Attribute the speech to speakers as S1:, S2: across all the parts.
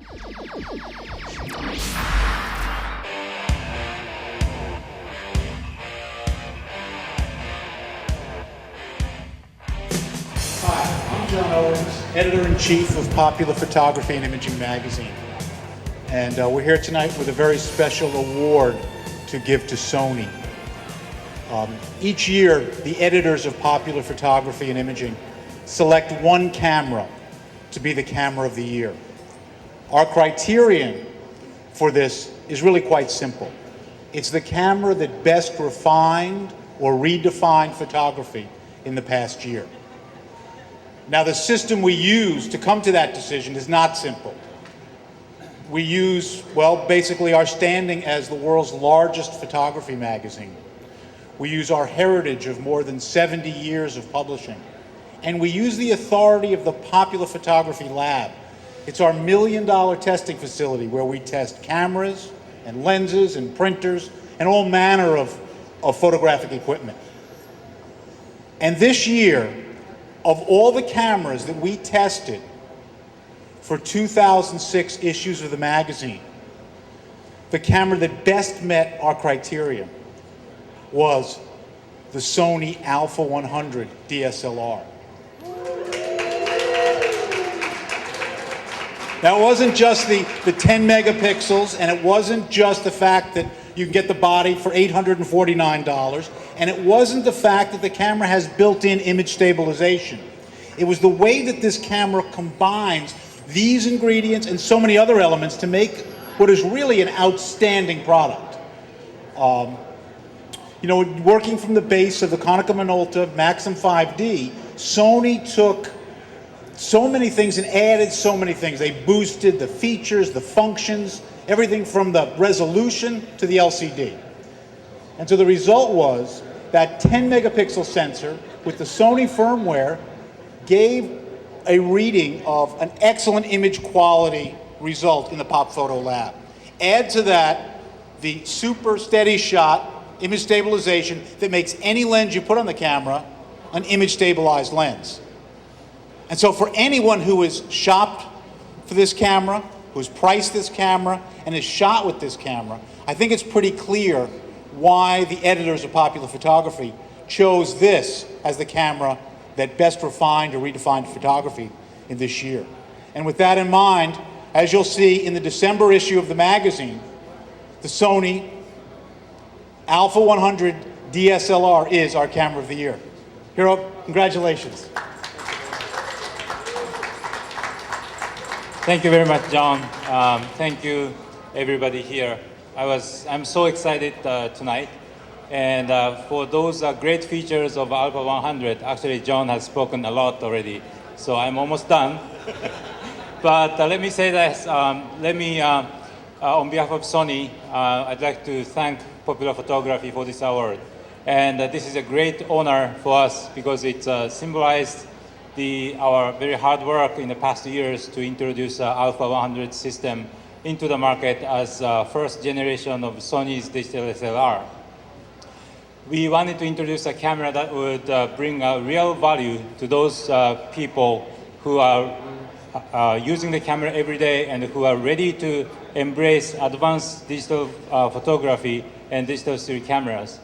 S1: Hi, I'm John Owens, Editor-in-Chief of Popular Photography and Imaging magazine. And we're here tonight with a very special award to give to Sony. Each year, the editors of Popular Photography and Imaging select one camera to be the camera of the year. Our criterion for this is really quite simple. It's the camera that best refined or redefined photography in the past year. Now, the system we use to come to that decision is not simple. We use, well, basically our standing as the world's largest photography magazine. We use our heritage of more than 70 years of publishing. And we use the authority of the Popular Photography Lab. It's our $1 million testing facility where we test cameras and lenses and printers and all manner of photographic equipment. And this year, of all the cameras that we tested for 2006 issues of the magazine, the camera that best met our criteria was the Sony a100 DSLR. Now, it wasn't just the 10 megapixels, and it wasn't just the fact that you can get the body for $849, and it wasn't the fact that the camera has built-in image stabilization. It was the way that this camera combines these ingredients and so many other elements to make what is really an outstanding product. You know, working from the base of the Konica Minolta Maxim 5D, Sony took so many things and added so many things. They boosted the features, the functions, everything from the resolution to the LCD. And so the result was that 10 megapixel sensor with the Sony firmware gave a reading of an excellent image quality result in the Pop Photo Lab. Add to that the super steady shot image stabilization that makes any lens you put on the camera an image stabilized lens. And so for anyone who has shopped for this camera, who has priced this camera, and has shot with this camera, I think it's pretty clear why the editors of Popular Photography chose this as the camera that best refined or redefined photography in this year. And with that in mind, as you'll see in the December issue of the magazine, the Sony a100 DSLR is our camera of the year. Hiro, congratulations.
S2: Thank you very much, John. Thank you, everybody here. I'm so excited tonight. And for those great features of Alpha 100, actually, John has spoken a lot already, so I'm almost done. But let me say this. On behalf of Sony, I'd like to thank Popular Photography for this award. And this is a great honor for us because it symbolized our very hard work in the past years to introduce Alpha 100 system into the market as first generation of Sony's digital SLR. We wanted to introduce a camera that would bring real value to those people who are using the camera every day and who are ready to embrace advanced digital photography and digital still cameras.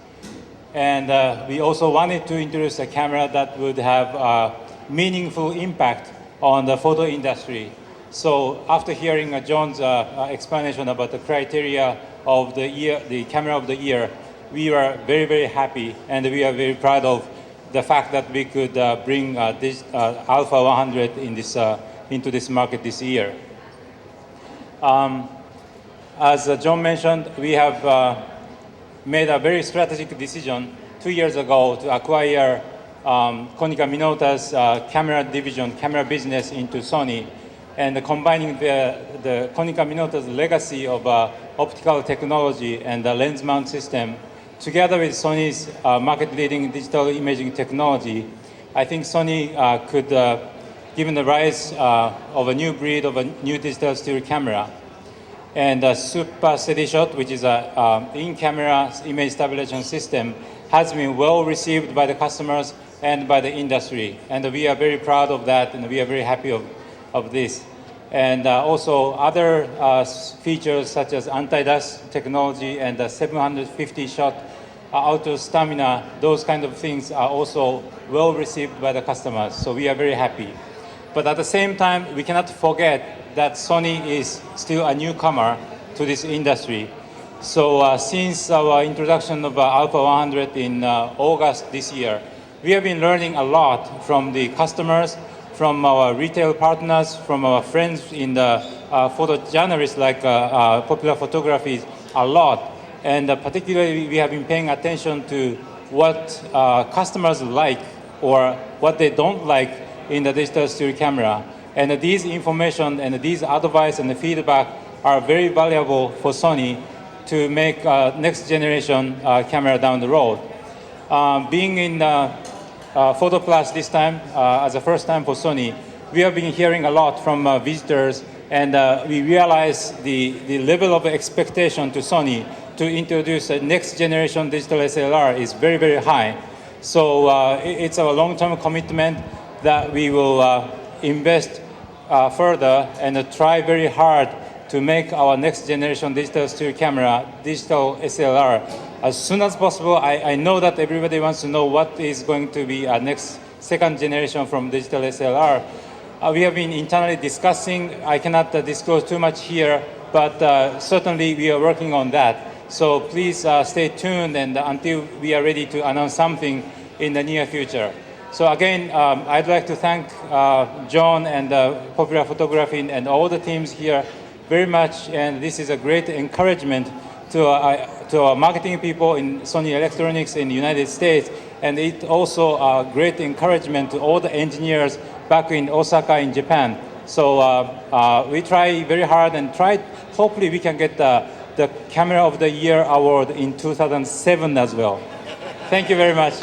S2: And we also wanted to introduce a camera that would have meaningful impact on the photo industry. So after hearing John's explanation about the criteria of the year, the camera of the year, we are very, very happy, and we are very proud of the fact that we could bring this Alpha 100 into this market this year. As John mentioned, we have made a very strategic decision 2 years ago to acquire Konica Minolta's camera division, camera business into Sony, and combining the Konica Minolta's legacy of optical technology and the lens mount system together with Sony's market-leading digital imaging technology. I think Sony could, given the rise of a new breed of a new digital still camera, and Super Steady Shot, which is an in-camera image stabilization system, has been well received by the customers and by the industry. And we are very proud of that, and we are very happy of this. and also other features such as anti-dust technology and 750 shot auto stamina. Those kind of things are also well received by the customers. So we are very happy. But at the same time, we cannot forget that Sony is still a newcomer to this industry. So since our introduction of Alpha 100 in August this year, we have been learning a lot from the customers, from our retail partners, from our friends in the photojournalists like Popular Photography, a lot. And particularly, we have been paying attention to what customers like or what they don't like in the digital still camera. And these information and these advice and the feedback are very valuable for Sony to make next generation camera down the road. Being in PhotoPlus this time, as a first time for Sony, we have been hearing a lot from visitors, and we realize the level of expectation to Sony to introduce a next generation digital SLR is very, very high. So it's a long-term commitment that we will invest further and try very hard to make our next generation digital still camera, digital SLR, as soon as possible. I know that everybody wants to know what is going to be our next second generation from digital SLR. We have been internally discussing. I cannot disclose too much here, but certainly we are working on that. So please stay tuned and until we are ready to announce something in the near future. So again, I'd like to thank John and Popular Photography and all the teams here very much, and this is a great encouragement to our marketing people in Sony Electronics in the United States, and it also a great encouragement to all the engineers back in Osaka in Japan. So we try very hard and hopefully we can get the Camera of the Year award in 2007 as well. Thank you very much.